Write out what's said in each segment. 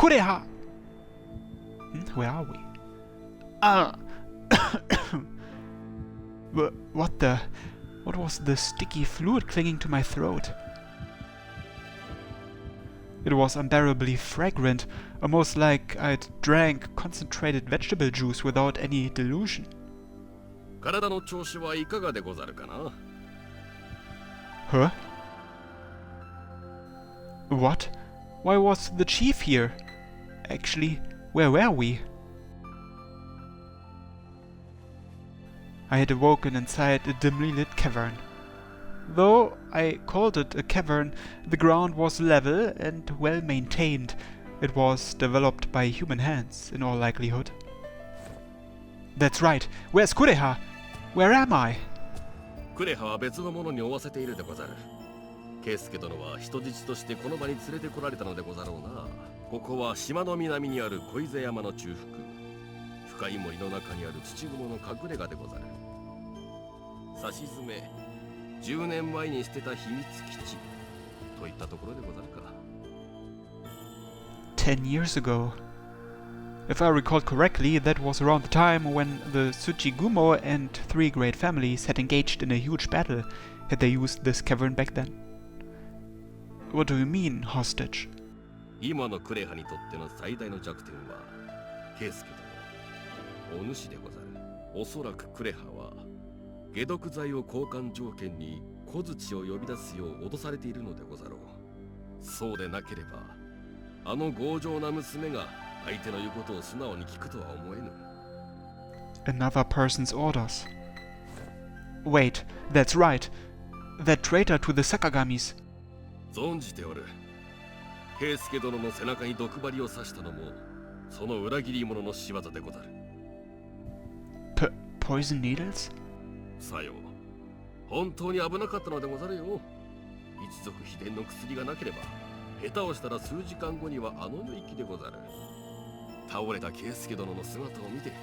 Kureha! Where are we? Ah! What was the sticky fluid clinging to my throat? It was unbearably fragrant, almost like I'd drank concentrated vegetable juice without any dilution. 体の調子はいかがでござるかな? Huh? What? Why was the chief here? Actually, where were we? I had awoken inside a dimly lit cavern. Though I called it a cavern, the ground was level and well maintained. It was developed by human hands, in all likelihood. That's right. Where's Kureha? Where am I? クレハは別の者に追わせているでござる。ケイスケ殿は人質としてこの場に連れてこられたのでござろうな。ここは島の南にある小出山の中腹。深い森の中にある土雲の隠れ家でござる。さしずめ、10年前に捨てた秘密基地といったところでござるか。10 years ago. If I recall correctly, that was around the time when the Tsuchigumo and 3 great families had engaged in a huge battle. Had they used this cavern back then? What do you mean, hostage? 今のクレハにとっての最大の弱点は、ケイスケ殿、お主でござる。おそらくクレハは、解毒剤を交換条件に小槌を呼び出すよう脅されているのでござろう。そうでなければ、あの強情な娘が相手の言うことを素直に聞くとは思えぬ。Another person's orders. Wait, that's right. That traitor to the Sakagamis. 存じておる。ケイスケ殿の背中に毒針を刺したのも、その裏切り者の仕業でござる。Poison needles? さよう。本当に危なかったのでござるよ。一族秘伝の薬がなければ、下手をしたら数時間後にはあの世行きでござる。倒れたケイスケ殿の姿を見て、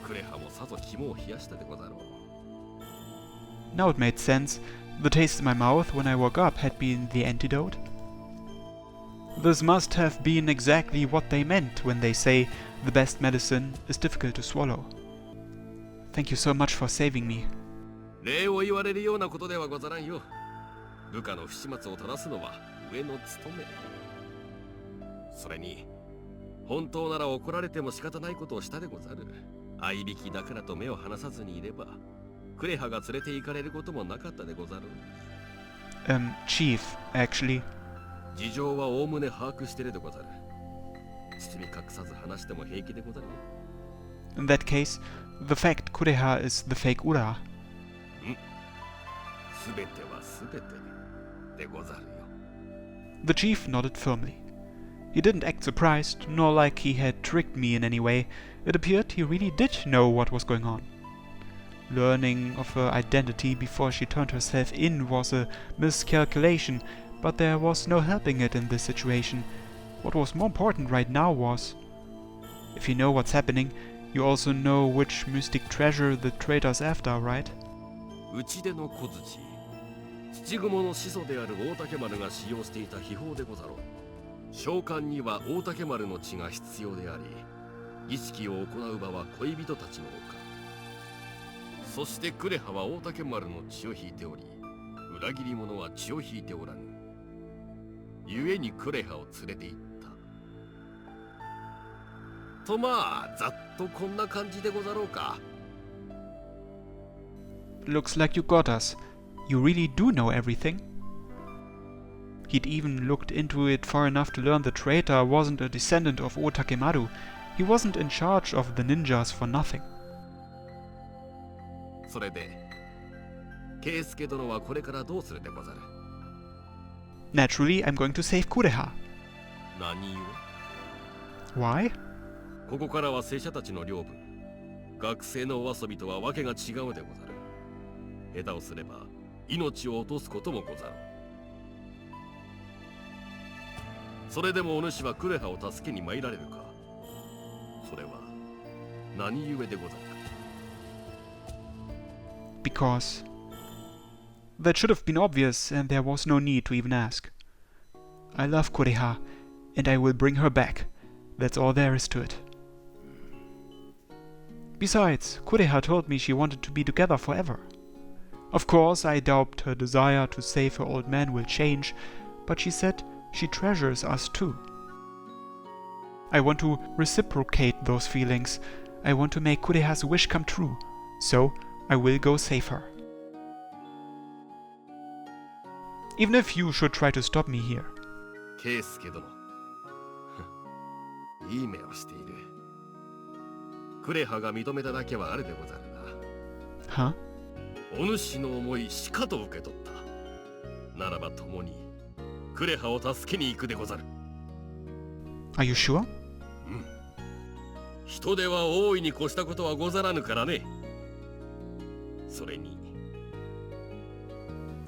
クレハもさぞ肝を冷やしたでござろう。Now it made sense. The taste in my mouth when I woke up had been the antidote. This must have been exactly what they meant when they say the best medicine is difficult to swallow. Thank you so much for saving me. 礼を言われるようなことではござらんよ。部下の不始末を正すのは上の務め。それに、本当なら怒られても仕方ないことをしたでござる。合いびきだからと目を離さずにいれば、クレハが連れて行かれることもなかったでござる。Chief, actually. 事情はおおむね把握してるでござる。包み隠さず話しても平気でござるよ。In that case, the fact Kureha is the fake Ura. すべてはすべてでござるよ。The chief nodded firmly. He didn't act surprised, nor like he had tricked me in any way. It appeared he really did know what was going on. Learning of her identity before she turned herself in was a miscalculation, but there was no helping it in this situation. What was more important right now was, if you know what's happening, you also know which mystic treasure the traitor's after, right? 内出の小槌、土雲の始祖である大竹丸が使用していた秘宝でござろう。召喚には大竹丸の血が必要であり、儀式を行う場は恋人たちの丘。そしてクレハは大竹丸の血を引いており、裏切り者は血を引いておらぬ。故にクレハを連れて行った。とまあ、ざっとこんな感じでござろうか。Looks like you got us. You really do know everything? He'd even looked into it far enough to learn the traitor wasn't a descendant of Otakemaru. He wasn't in charge of the ninjas for nothing. それで、ケイスケ殿はこれからどうするでござる？ Naturally, I'm going to save Kureha. 何故？ Why? ここからは拙者たちの領分。学生のお遊びとはわけが違うでござる。下手をすれば命を落とすこともござる。それでもお主はクレハを助けに参られるか？それは何故でござるか？ Because that should have been obvious, and there was no need to even ask. I love Kureha, and I will bring her back. That's all there is to it. Besides, Kureha told me she wanted to be together forever. Of course, I doubt her desire to save her old man will change, but she said she treasures us too. I want to reciprocate those feelings. I want to make Kureha's wish come true, so I will go save her. Even if you should try to stop me here. 圭介殿いい目をしている。クレハが認めただけはあるでござるな。Huh? お主の思いしかと受け取った。ならば共にクレハを助けに行くでござる。Are you sure? うん。人手は大いに越したことはござらぬからね。それに。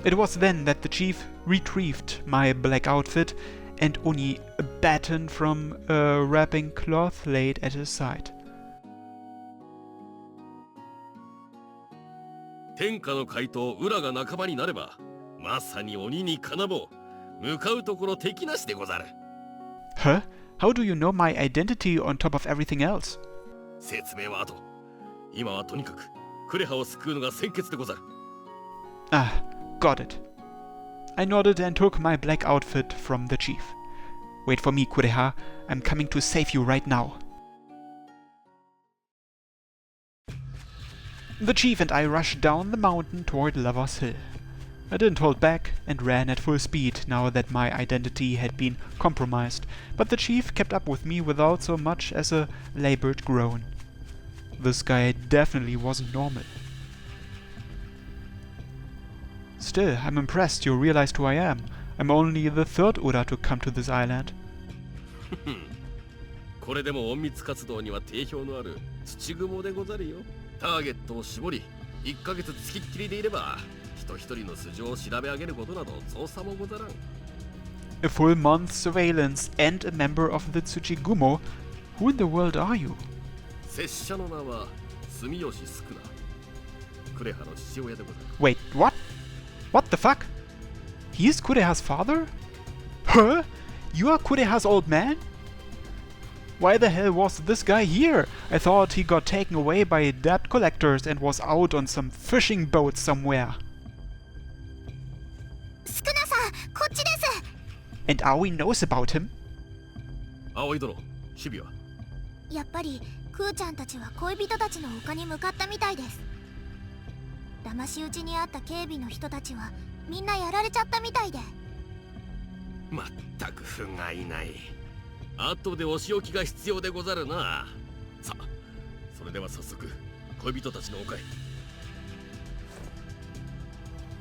It was then that the chief retrieved my black outfit and Oni a baton from a wrapping cloth laid at his side. 天下の怪盗裏が仲間になればまさに鬼にかなぼう。向かうところ敵なしでござる。Huh? How do you know my identity on top of everything else? 説明は後。今はとにかくクレハを救うのが先決でござる。Ah, got it. I nodded and took my black outfit from the chief. Wait for me, Kureha. I'm coming to save you right now. The chief and I rushed down the mountain toward Lover's Hill. I didn't hold back and ran at full speed now that my identity had been compromised, but the chief kept up with me without so much as a labored groan. This guy definitely wasn't normal. Still, I'm impressed you realized who I am. I'm only the third Ura to come to this island. これでも隠密活動には定評のある土雲でござるよ。ターゲットを絞り、1ヶ月つきっきりでいれば、人一人の素性を調べ上げることなど造作もござらん。A full month's surveillance and a member of the Tsuchigumo? Who in the world are you? 拙者の名は住吉宿儺。クレハの父親でござる。Wait, what? What the fuck? He is Kureha's father? Huh? You are Kureha's old man? Why the hell was this guy here? I thought he got taken away by debt collectors and was out on some fishing boat somewhere. 宿儺さん、こっちです。 And Aoi knows about him? 葵殿、日々はやっぱりクーちゃんたちは恋人たちの丘に向かったみたいです。騙し討ちにあった警備の人たちはみんなやられちゃったみたいで。まったく不甲斐ない。後でお仕置きが必要でござるな。さあ、それでは早速恋人たちの丘へ。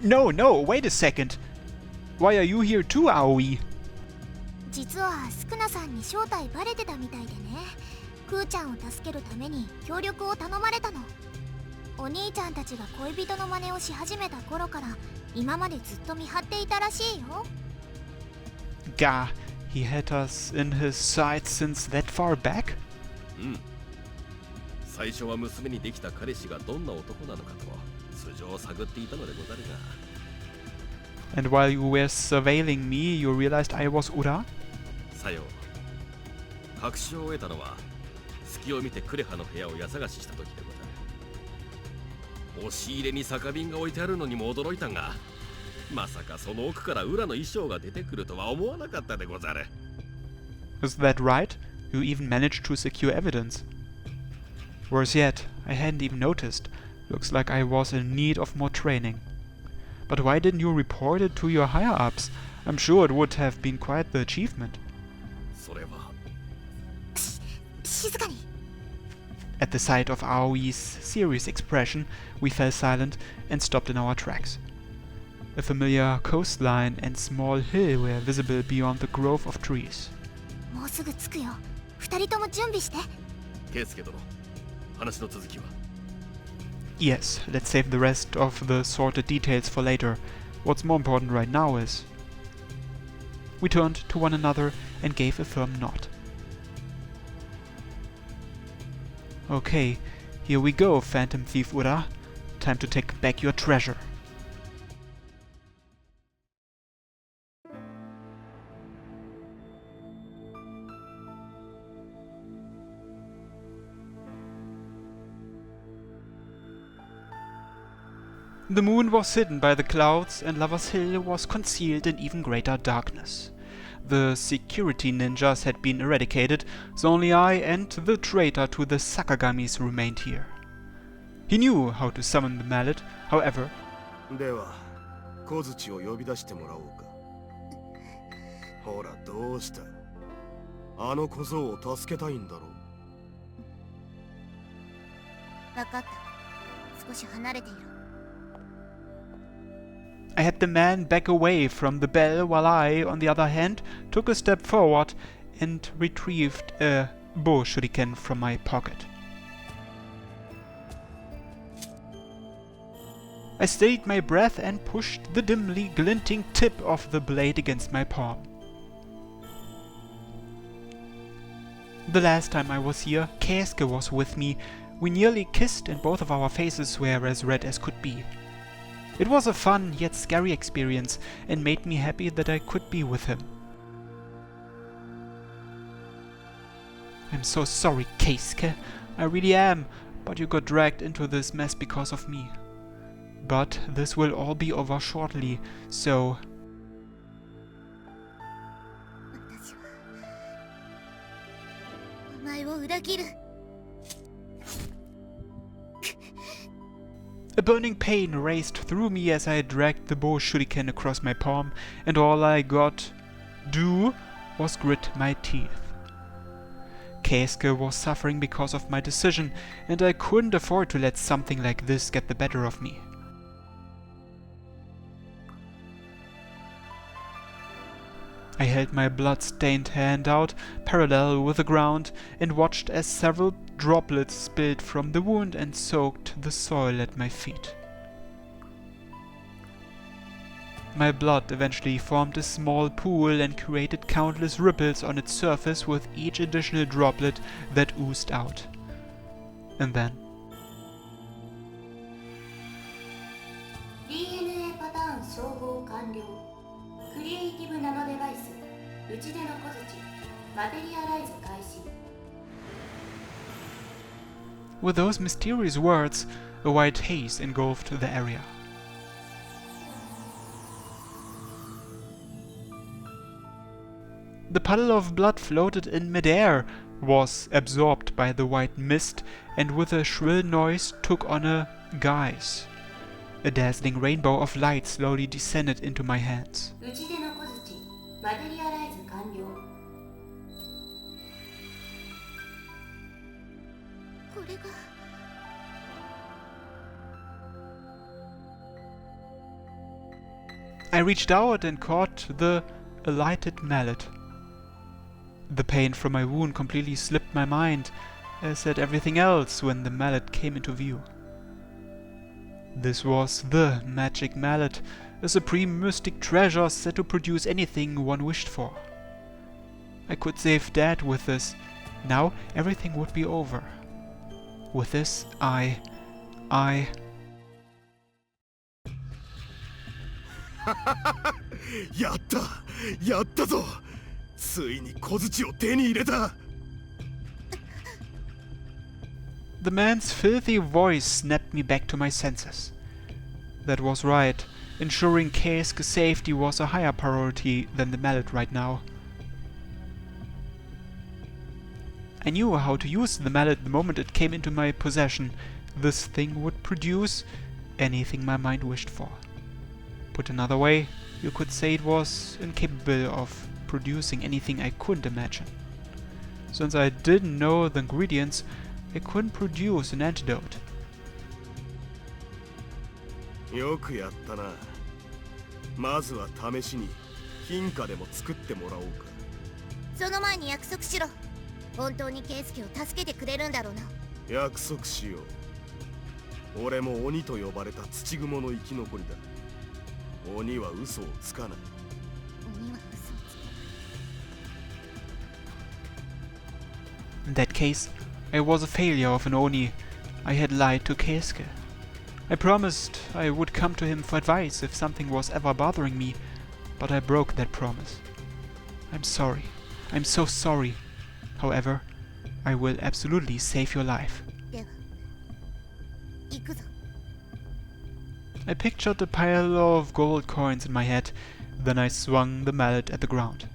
No, no, wait a second. Why are you here too, Aoi? 実は宿儺さんに正体バレてたみたいでね。クーちゃんを助けるために協力を頼まれたの。お兄ちゃんたちが恋人の真似をし始めた頃から今までずっと見張っていたらしいよ。Gah, he had us in his sights since that far back? うん。最初は娘にできた彼氏がどんな男なのかと素性を探っていたのでござるが。And while you were surveilling me, you realized I was Ura? さよう。確証を得たのは隙を見てクレハの部屋を家探しした時でござる。押し入れに酒瓶が置いてあるのにも驚いたが、まさかその奥から裏の衣装が出てくるとは思わなかったでござる。Is that right? You even managed to secure evidence. Worse yet, I hadn't even noticed. Looks like I was in need of more training. But why didn't you report it to your higher-ups? I'm sure it would have been quite the achievement. それは。静かに。At the sight of Aoi's serious expression, we fell silent and stopped in our tracks. A familiar coastline and small hill were visible beyond the grove of trees. もうすぐ着くよ。二人とも準備して。圭介殿、話の続きは。Yes, let's save the rest of the sorted details for later. What's more important right now is... We turned to one another and gave a firm nod. Okay, here we go, Phantom Thief Ura. Time to take back your treasure. The moon was hidden by the clouds, and Lover's Hill was concealed in even greater darkness. The security ninjas had been eradicated, so only I and the traitor to the Sakagamis remained here. He knew how to summon the mallet, however. では、小槌を呼び出してもらおうか。ほら、どうした？あの小僧を助けたいんだろう。分かった。少し離れていろ。I had the man back away from the bell while I, on the other hand, took a step forward and retrieved a bow shuriken from my pocket. I stayed my breath and pushed the dimly glinting tip of the blade against my palm. The last time I was here, Keisuke was with me. We nearly kissed and both of our faces were as red as could be. It was a fun yet scary experience and made me happy that I could be with him. I'm so sorry, Keisuke. I really am, but you got dragged into this mess because of me. But this will all be over shortly, so... A burning pain raced through me as I dragged the bow shuriken across my palm, and all I got do was grit my teeth. Keisuke was suffering because of my decision, and I couldn't afford to let something like this get the better of me. I held my blood-stained hand out, parallel with the ground, and watched as several droplets spilled from the wound and soaked the soil at my feet. My blood eventually formed a small pool and created countless ripples on its surface with each additional droplet that oozed out. And then... DNA パターン照合完了。クリエイティブナノデバイス、打ち出の小槌、マテリアライズ開始。With those mysterious words, a white haze engulfed the area. The puddle of blood floated in midair, was absorbed by the white mist, and with a shrill noise took on a guise. A dazzling rainbow of light slowly descended into my hands. 打ち出の小槌、マテリアライズ完了。これが。I reached out and caught the alighted mallet. The pain from my wound completely slipped my mind, as had everything else when the mallet came into view. This was the magic mallet, a supreme mystic treasure said to produce anything one wished for. I could save Dad with this. Now everything would be over. With this, I... やったやったぞついに小槌を手に入れた The man's filthy voice snapped me back to my senses. That was right. Ensuring Keisuke's safety was a higher priority than the mallet right now. I knew how to use the mallet the moment it came into my possession. This thing would produce anything my mind wished for. Put another way, you could say it was incapable of producing anything I couldn't imagine. Since I didn't know the ingredients, I couldn't produce an antidote. よくやったな。まずは試しに金貨でも作ってもらおうか。その前に約束しろ。本当にケイスケを助けてくれるんだろうな。約束しよう。俺も鬼と呼ばれた土蜘蛛の生き残りだ。鬼は嘘をつかない。鬼は嘘をつかない。 In that case, I was a failure of an Oni. I had lied to Keisuke. I promised I would come to him for advice if something was ever bothering me, but I broke that promise. I'm sorry. I'm so sorry. However, I will absolutely save your life. では、行くぞ。I pictured a pile of gold coins in my head, then I swung the mallet at the ground.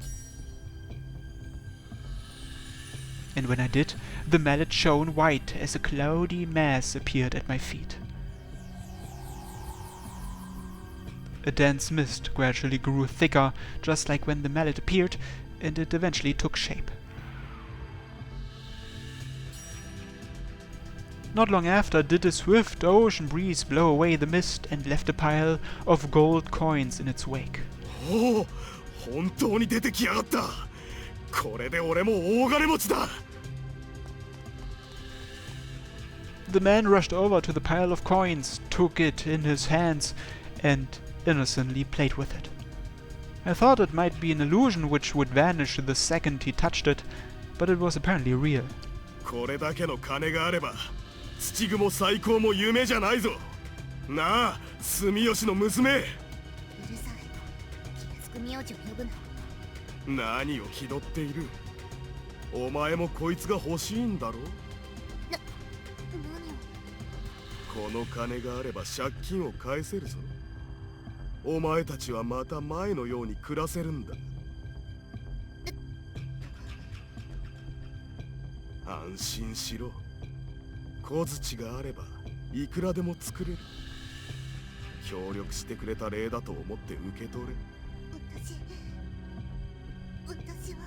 And when I did, the mallet shone white as a cloudy mass appeared at my feet. A dense mist gradually grew thicker, just like when the mallet appeared, and it eventually took shape. Not long after did a swift ocean breeze blow away the mist and left a pile of gold coins in its wake. おお、本当に出てきやがった。これで俺も大金持ちだ。The man rushed over to the pile of coins, took it in his hands, and innocently played with it. I thought it might be an illusion which would vanish the second he touched it, but it was apparently real. これだけの金があれば、土蜘蛛最高も夢じゃないぞ。なあ、住吉の娘。うるさい。気安く名字を呼ぶな。何を気取っている。お前もこいつが欲しいんだろ。何を。この金があれば借金を返せるぞ。お前たちはまた前のように暮らせるんだ。安心しろ。小槌があればいくらでも作れる。協力してくれた礼だと思って受け取れ。私は。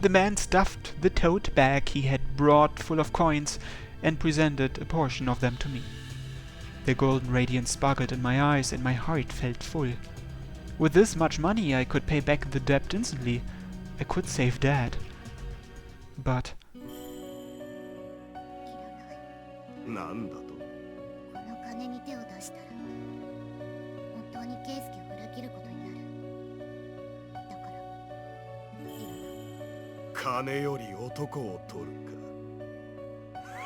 The man stuffed the tote bag he had brought full of coins and presented a portion of them to me. The golden radiance sparkled in my eyes and my heart felt full. With this much money I could pay back the debt instantly. I could save Dad. But なんだと。この金に手を出したら本当に圭介を裏切ることになる。だから金より男を取る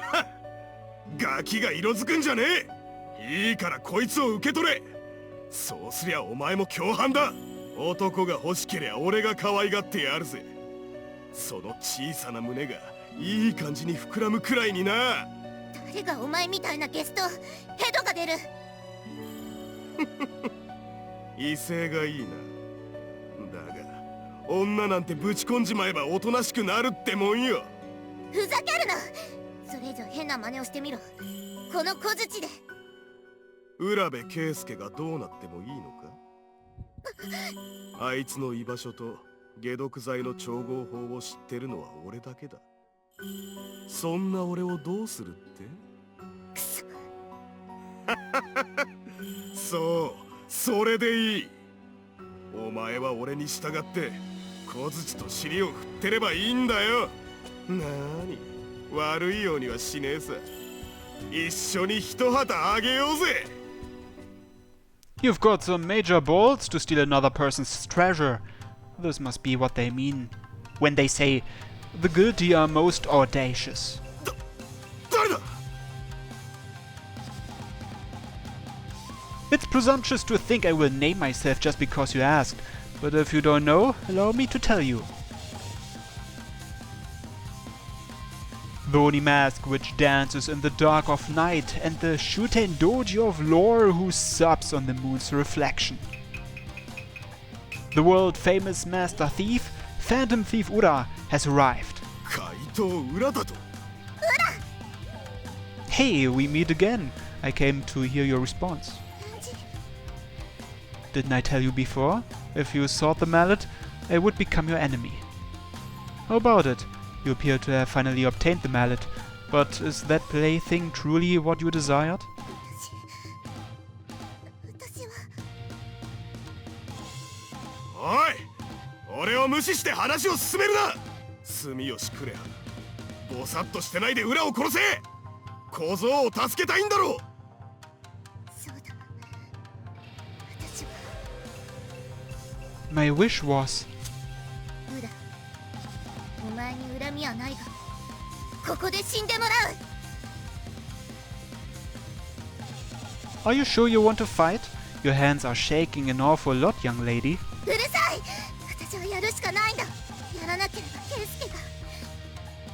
か。はっ、ガキが色づくんじゃねえ。いいからこいつを受け取れ。そうすりゃお前も共犯だ。男が欲しけりゃ俺が可愛がってやるぜ。その小さな胸がいい感じに膨らむくらいにな。誰がお前みたいなゲストヘドが出る。威勢がいいな。だが女なんてぶち込んじまえばおとなしくなるってもんよ。ふざけるな。それ以上変な真似をしてみろ。この小槌で。浦部圭介がどうなってもいいのか。あいつの居場所と解毒剤の調合法を知ってるのは俺だけだ。そんな俺をどうするって。くそ。そう、それでいい。お前は俺に従って小槌と尻を振ってればいいんだよ。なーに、悪いようにはしねえさ。一緒に一旗あげようぜ。you've got some major balls to steal another person's treasure. This must be what they mean when they say the guilty are most audacious. 誰だ。 It's presumptuous to think I will name myself just because you asked, but if you don't know, allow me to tell you. The Oni mask which dances in the dark of night, and the Shuten doji of lore who subs on the moon's reflection. The world-famous master thief, Phantom Thief Ura, has arrived. 怪盗裏だと。Hey, we meet again. I came to hear your response. Didn't I tell you before? If you sought the mallet, I would become your enemy. How about it? You appear to have finally obtained the mallet, but is that plaything truly what you desired? 私は。おい、俺を無視して話を進めるな。住吉クレハ、ぼさっとしてないで裏を殺せ。小僧を助けたいんだろう。そうだ。私は。My wish was... ウラ、お前に恨みはないが、ここで死んでもらう。 Are you sure you want to fight? Your hands are shaking an awful lot, young lady. うるさい。私はやるしかないんだ。やらなければ圭介が、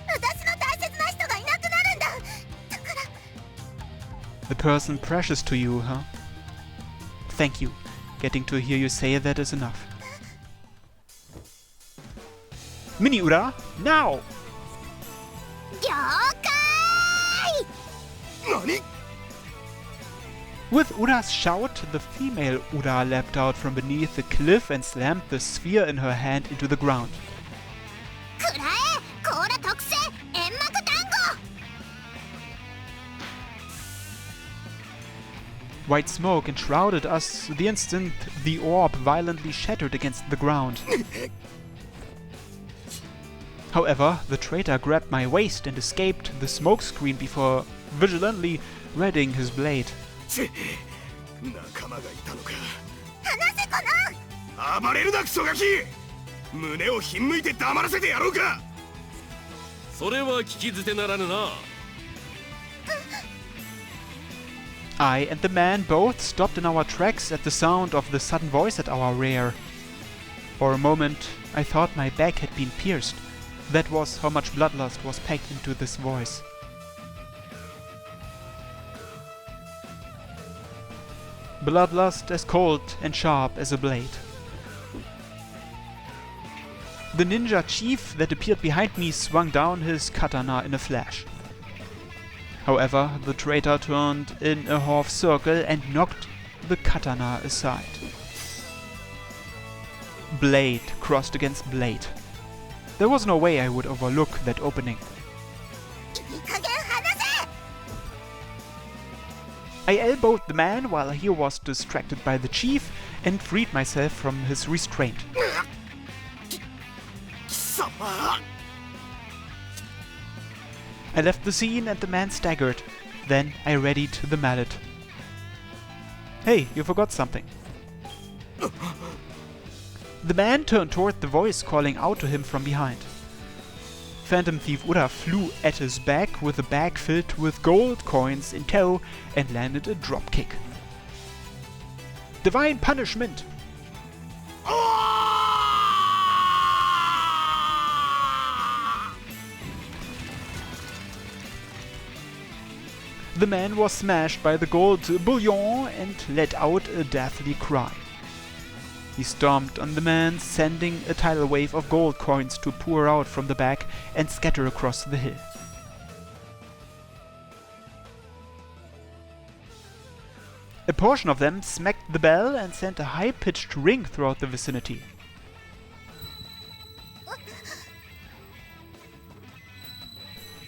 私の大切な人がいなくなるんだ。だから A person precious to you, huh? Thank you. Getting to hear you say that is enough. Mini Ura, now! 了解。 何？ With Ura's shout, the female Ura leapt out from beneath the cliff and slammed the sphere in her hand into the ground. くらえ甲羅特製煙幕団子。 White smoke enshrouded us the instant the orb violently shattered against the ground. However, the traitor grabbed my waist and escaped the smokescreen before vigilantly readying his blade. 仲間がいたのか。話せこの。暴れるなクソガキ。胸をひんむいて黙らせてやろうか。それは聞き捨てならぬな。 I and the man both stopped in our tracks at the sound of the sudden voice at our rear. For a moment, I thought my back had been pierced. That was how much bloodlust was packed into this voice. Bloodlust as cold and sharp as a blade. The ninja chief that appeared behind me swung down his katana in a flash. However, the traitor turned in a half circle and knocked the katana aside. Blade crossed against blade. There was no way I would overlook that opening. いい加減話せ。 I elbowed the man while he was distracted by the chief and freed myself from his restraint. 貴様。 I left the scene and the man staggered. Then I readied the mallet. Hey, you forgot something. The man turned toward the voice calling out to him from behind. Phantom Thief Ura flew at his back with a bag filled with gold coins in tow and landed a dropkick. Divine punishment! The man was smashed by the gold bullion and let out a deathly cry. He stomped on the man, sending a tidal wave of gold coins to pour out from the bag and scatter across the hill. A portion of them smacked the bell and sent a high-pitched ring throughout the vicinity.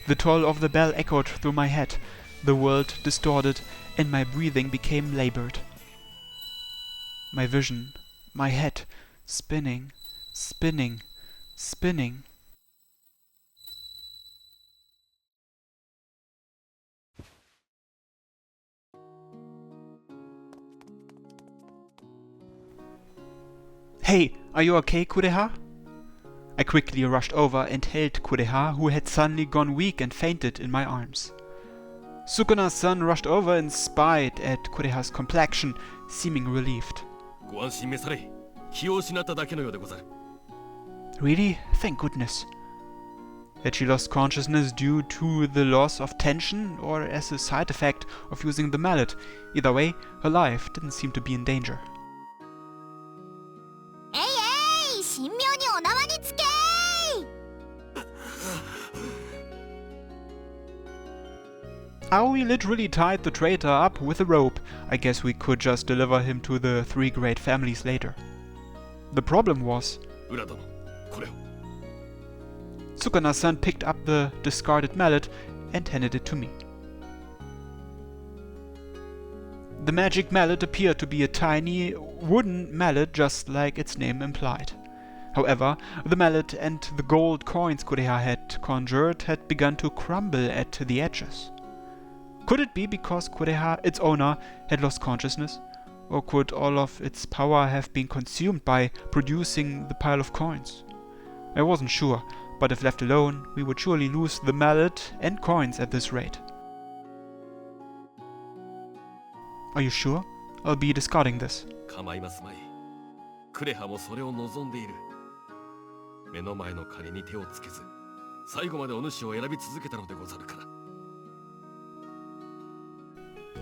The toll of the bell echoed through my head. The world distorted, and my breathing became labored. My vision, my head, spinning, spinning, spinning. Hey, are you okay, Kureha? I quickly rushed over and held Kureha, who had suddenly gone weak and fainted, in my arms. Sukuna-san rushed over and spied at Kureha's complexion, seeming relieved. ご安心召され。気を失っただけのようでござる。 Really? Thank goodness. Had she lost consciousness due to the loss of tension or as a side effect of using the mallet? Either way, her life didn't seem to be in danger. えいえい神妙にお縄につけー。 Aoi literally tied the traitor up with a rope. I guess we could just deliver him to the three great families later. The problem was, 浦殿、これを。 Sukuna-san picked up the discarded mallet and handed it to me. The magic mallet appeared to be a tiny wooden mallet just like its name implied. However, the mallet and the gold coins Kureha had conjured had begun to crumble at the edges. Could it be because Kureha, its owner, had lost consciousness? Or could all of its power have been consumed by producing the pile of coins? I wasn't sure, but if left alone, we would surely lose the mallet and coins at this rate. Are you sure? I'll be discarding this. 構いますまい。クレハもそれを望んでいる。目の前の金に手をつけず、最後までお主を選び続けたのでござるから。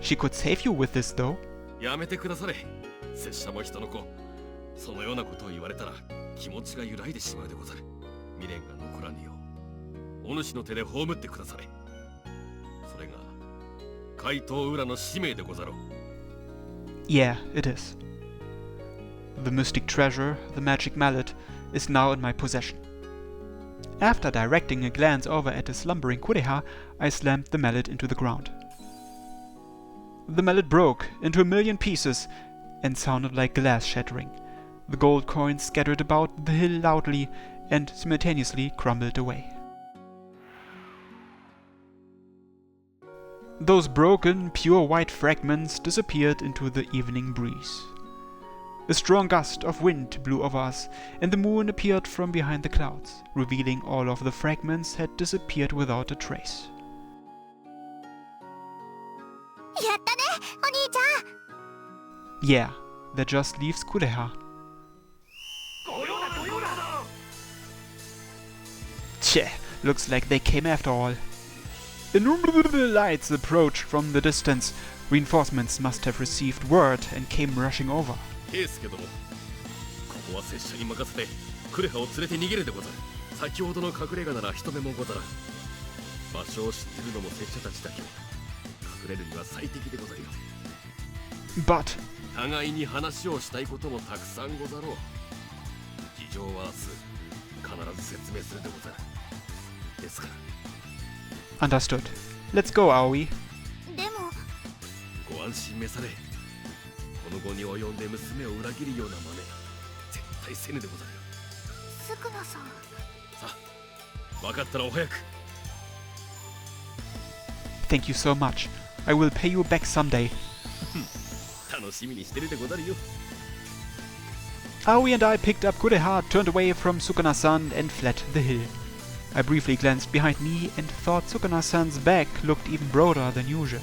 She could save you with this, though. やめてくだされ。拙者も人の子。そのようなことを言われたら気持ちが揺らいでしまうでござる。未練が残らぬよう、お主の手で葬ってくだされ。それが怪盗裏の使命でござろう。Yeah, it is. The mystic treasure, the magic mallet, is now in my possession. After directing a glance over at the slumbering Kureha, I slammed the mallet into the ground. The mallet broke into a million pieces and sounded like glass shattering. The gold coins scattered about the hill loudly and simultaneously crumbled away. Those broken, pure white fragments disappeared into the evening breeze. A strong gust of wind blew over us, and the moon appeared from behind the clouds, revealing all of the fragments had disappeared without a trace. やったね、お兄ちゃん。 Yeah, that just leaves Kureha. Tcheh, looks like they came after all. Innumerable lights approached from the distance. Reinforcements must have received word and came rushing over. ケイスケども、ここは拙者に任せてクレハを連れて逃げるでござる。先ほどの隠れ家なら人目もござらん。場所を知ってるのも拙者たちだけ。隠れるには最適でござるよ。 But 互いに話をしたいこともたくさんござろう。事情は明日必ず説明するでござる。ですから。 understood. Let's go, Aoi. でもご安心召され。この後に及んで娘を裏切るような真似絶対せぬでござるよ。スクナさん。さあ、分かったらお早く。 Thank you so much. I will pay you back someday. 楽しみにしてるでござるよ。 Aoi and I picked up Kureha, turned away from Sukuna-san and fled the hill. I briefly glanced behind me and thought Sukuna-san's back looked even broader than usual.